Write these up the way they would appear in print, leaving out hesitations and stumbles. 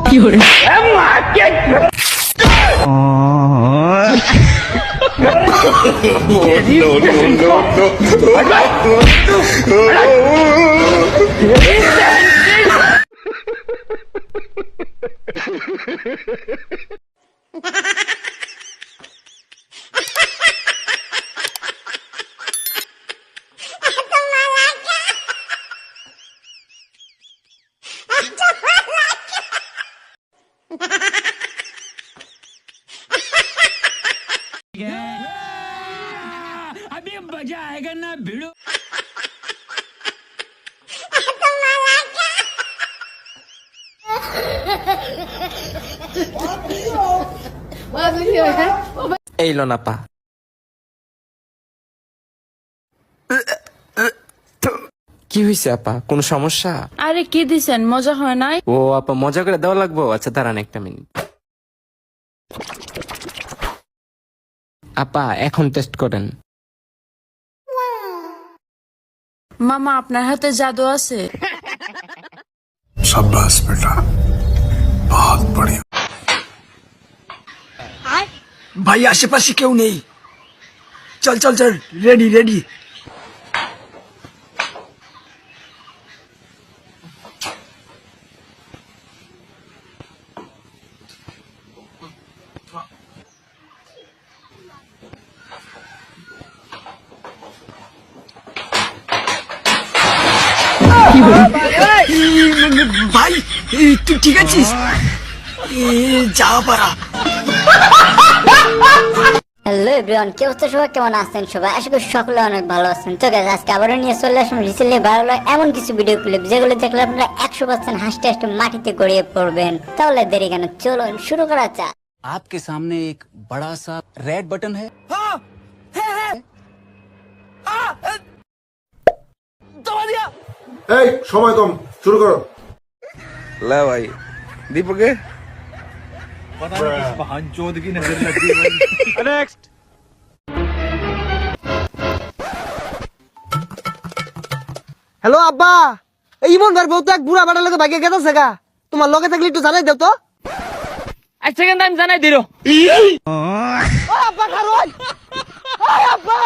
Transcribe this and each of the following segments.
কি হরে अभी मजा आएगा ना भिड़ो এই লো না পা কি হয়েছে আপা কোন সমস্যা? আরে কি দিছেন মজা হয় নাই? ও আপা মজা করে দেওয়া লাগবো। আচ্ছা দাঁড়ান একটা মিনিট। আপা এখন টেস্ট করেন। মামা আপনার হাতে জাদু আছে? शाबाश बेटा बहुत बढ़िया। ভাই আশেপাশে কেউ নেই, চল চল চল, রেডি রেডি। ভাই তুই ঠিক আছিস? যা পারা। হ্যালো এভরিওয়ান, কি অবস্থা সবাই, কেমন আছেন সবাই? আশা করি সকলে অনেক ভালো আছেন। তো গাইস আজকে আবারও নিয়ে চলে আসলাম রিসেন্টলি ভাইরাল এমন কিছু ভিডিও ক্লিপ যেগুলো দেখলে আপনারা 100% হাসতে হাসতে মাটিতে গড়িয়ে পড়বেন। তাহলে দেরি কেন, চলুন শুরু করা যাক। आपके सामने एक बड़ा सा रेड बटन है। এই সময় কম, শুরু করো। লা ভাই দীপকে নেক্সট। হ্যালো আব্বা, এই ইমনদার বউ তো এক বুড়া বাড়ার লগে ভাগে গেছে গা, তোমার লগে থাকলে একটু জানাই দাও তো। এক সেকেন্ড আমি জানাই দিল। ও আব্বা খারোই, ও আব্বা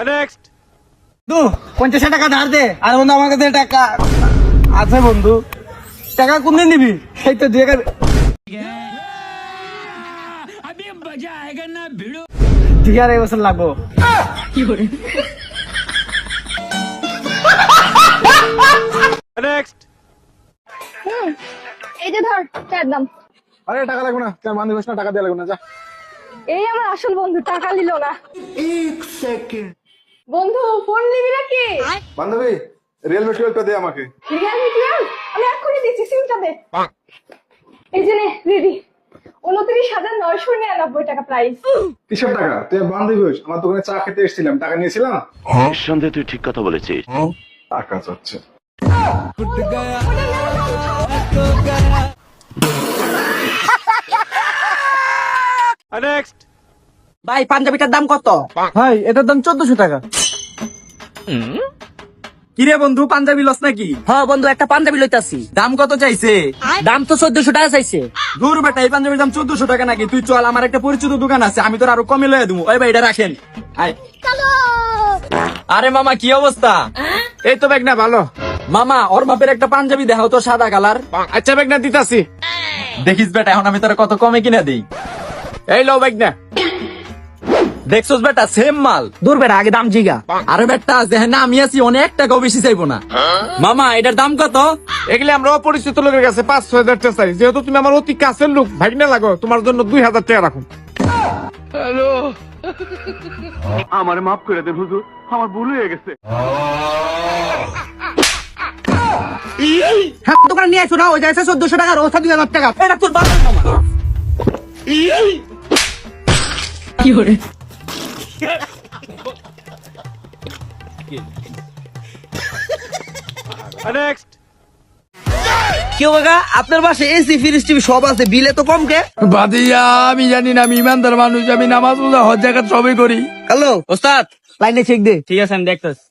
নেক্সট। 50 টাকা ধার দে। আর বন্ধু আমার কাছে টাকা আছে বন্ধু, টাকা কোনদিন নিবি? এই তো দিয়ে अभी मजा आएगा ना भिड़ो ঠিক আছে, এই বছর লাগবো। কি হরে নেক্সট। এই যে ধর চার দাম। আরে টাকা লাগবে না, তুই বান্ধবী না, টাকা দেওয়া লাগবে না, যা। এই আমার আসল বন্ধু, টাকা নিল না। বন্ধু ফোন নিবি নাকি? বান্ধবী রিয়েলমি 12টা দে আমাকে। রিয়েলমি 12 আমি এক্ষুনি দিচ্ছি, সিমটা দে। এই যে নে রেডি, 29,999 টাকা প্রাইস। কিসের টাকা? তুই আমার বান্ধবী হইস, আমার দোকানে চা খেতে এসেছিলাম, টাকা নিয়েছিলাম। নিঃসন্দেহে তুই ঠিক কথা বলেছিস। টাকা চাচ্ছে। নেক্সট। ভাই পাঞ্জাবিটার দাম কত? ভাই এটার দাম 1400 টাকা। কিরে বন্ধু, পাঞ্জাবি লস নাকি? হ্যাঁ বন্ধু, একটা পাঞ্জাবি লইতাছি। দাম কত চাইছে? দাম তো 1400 টাকা চাইছে। দূর বেটা, এই পাঞ্জাবির দাম 1400 টাকা নাকি? তুই চল, আমার একটা পরিচিত দোকান আছে, আমি তোর আরো কমে লয়ে দেবো। ওই ভাই এটা রাখেন। আয়। আরে মামা কি অবস্থা? এই তো বেগনা ভালো। মামা ওর মাপের একটা পাঞ্জাবি দেখাও তো, সাদা কালার। আচ্ছা বেগনা দিতাছি। দেখিস বেটা, এখন আমি তোর কত কমে কিনে দেই। এই লো বেগনা। দেখছস বেটা, সেম মাল। দূর বেটা, আগে দাম জিগা। আরে বেটা দেখেন না, আমি আছি, অনেক টাকাও বেশি চাইবো না। মামা এটার দাম কত? এগুলি আমরা অপরিচিত লোকের কাছে 5-6 হাজার টাকা চাই। যেহেতু তুমি আমার অতি কাছের লোক, ভাগনা লাগো, তোমার জন্য 2000 টাকা রাখুন। হ্যালো, আমার মাফ করে দেন হুজুর, আমার ভুল হয়ে গেছে। হ্যাঁ দোকানে নিয়ে আসো না, ওই যাইছে 1400 টাকা, রোজা 2000 টাকা। এটা তোর বাবার মামা। কি হরে নেক্সট। কেউ কাকা আপনার বাসে এসি ফ্রিজ টিভি সব আছে, বিলে তো কম কে? বাদিয়া আমি জানি না, আমি ইমানদার মানুষ, আমি নামাজ রোজা হজ জাকাত সবই করি। হ্যালো ওস্তাদ, লাইনে চেক দে। ঠিক আছে আমি দেখতেছি।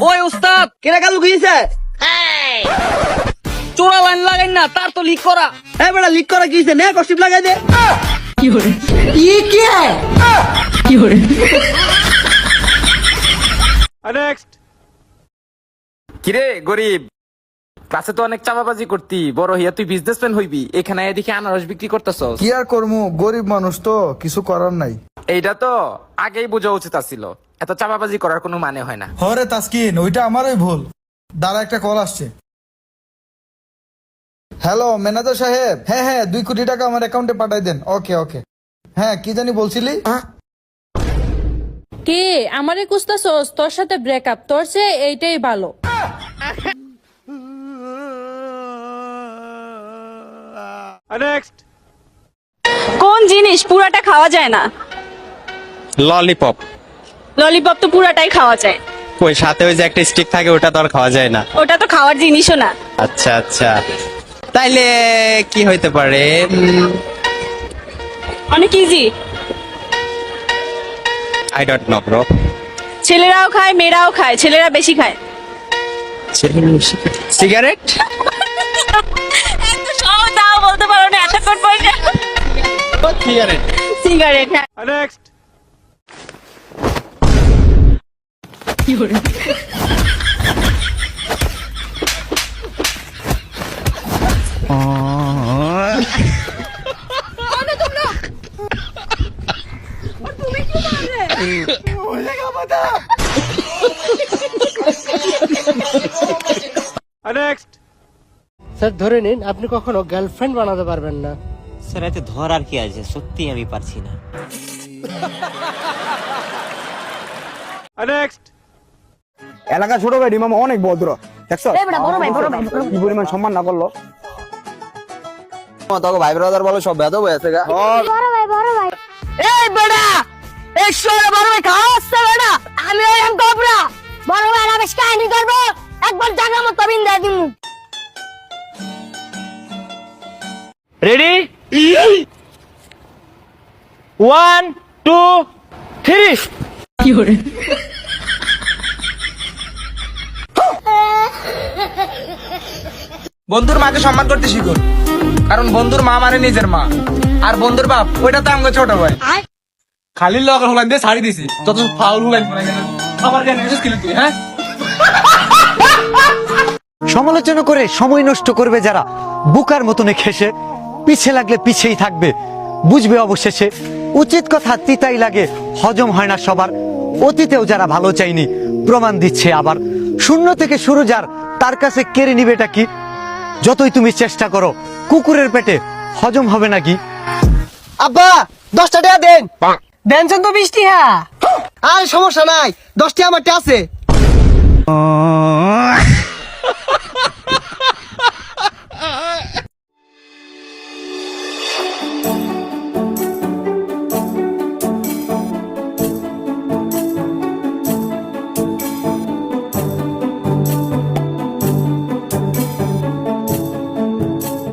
ওই উস্তাদ কেনা কালু গিয়েছে চোরা লাইন লাগাই না, তার তো লিক করা। হ্যাঁ বেটা লিক করা গিয়েছে, নে কষ্টিপ লাগাই দে। কি হরে কি হরে নেক্সট। কিরে গরিব, ক্লাসে তো অনেক চাপাবাজি করতি, বড় হইয়া তুই বিজনেসম্যান হইবি, এখানে এদিকে আনারস বিক্রি করতেছস। কি আর করবো, গরিব মানুষ তো, কিছু করার নাই। এইটা তো আগেই বোঝা উচিত ছিল, এত চাপাবাজি করার কোনো মানে হয় না। হরে তাসকিন, ওইটা আমারই ভুল। দাঁড়া, একটা কল আসছে। হ্যালো ম্যানেজার সাহেব, হ্যাঁ 2 কোটি টাকা আমার অ্যাকাউন্টে পাঠাই দেন। ওকে ওকে। হ্যাঁ কি জানি বলছিলি? কে আমারে কুস্তাছস? তোর সাথে ব্রেকআপ, তোর চেয়ে এইটাই ভালো। নেক্সট। কোন জিনিস পুরাটা খাওয়া যায় না? ললিপপ। ললিপপ তো পুরাটাই খাওয়া যায়। ওই সাথে ওই যে একটা স্টিক থাকে, ওটা তো আর খাওয়া যায় না। ওটা তো খাওয়ার জিনিসও না। আচ্ছা আচ্ছা, তাইলে কি হইতে পারে? অনেক easy. I don't know bro. ছেলেরাও খায়, মেয়েরাও খায়, ছেলেরা বেশি খায়। সিগারেট। এত সহজ তাও বলতে পারো না, এতক্ষণ পয়সা। সিগারেট। সিগারেট। নেক্সট। কি হরে নেক্সট। স্যার ধরে নিন আপনি কখনো গার্লফ্রেন্ড বানাতে পারবেন না। স্যার এতে ধর আর কি আছে, সত্যি আমি পারছি না। নেক্সট। এলাকা ছোট ভাই মামা অনেক ভদ্র, দেখছো কি পরিমাণ সম্মান না করলো। তোকে ভাই ব্রাদার বলে সব বেদ হয়েছে গা। এই বেটা, এই শোরে বড় ভাই খাওয়াচ্ছে বেটা। আমি এরকম গোবরা বড় ভাই আবেশ কাহিনী করবো, একবার জায়গা মতো বিন্দা দিমু। রেডি 1 2 3। কি হরে বন্ধুর মাকে সম্মান করতে শিখুন, কারণ বন্ধুর মা মানে নিজের মা, আর বন্ধুর বাপ ওইটা তো আমাকে ছোট ভাই। খালি লগর হুলাইন দিয়ে ছাড়ি দিছি, যত ফাউল হুলাইন করে গেল আবার কেন মেসেজ কিলি তুই? হ্যাঁ, সমালোচনা করে সময় নষ্ট করবে যারা, বুকার মতনে খেসে পিছে লাগলে পিছেই থাকবে, বুঝবে অবশেষে উচিত কথা তিতাই লাগে, হজম হয় না সবার। অতীতেও যারা ভালো চাইনি প্রমাণ দিচ্ছে আবার, শূন্য থেকে শুরু যার, তার কাছে কেড়ে নিবেটা কি? যতই তুমি চেষ্টা করো কুকুরের পেটে হজম হবে নাকি? আব্বা 10 টাকা দেন। দেনছেন তো 20 টাকা। আর সমস্যা নাই, 10 টাকা আমারটা আছে।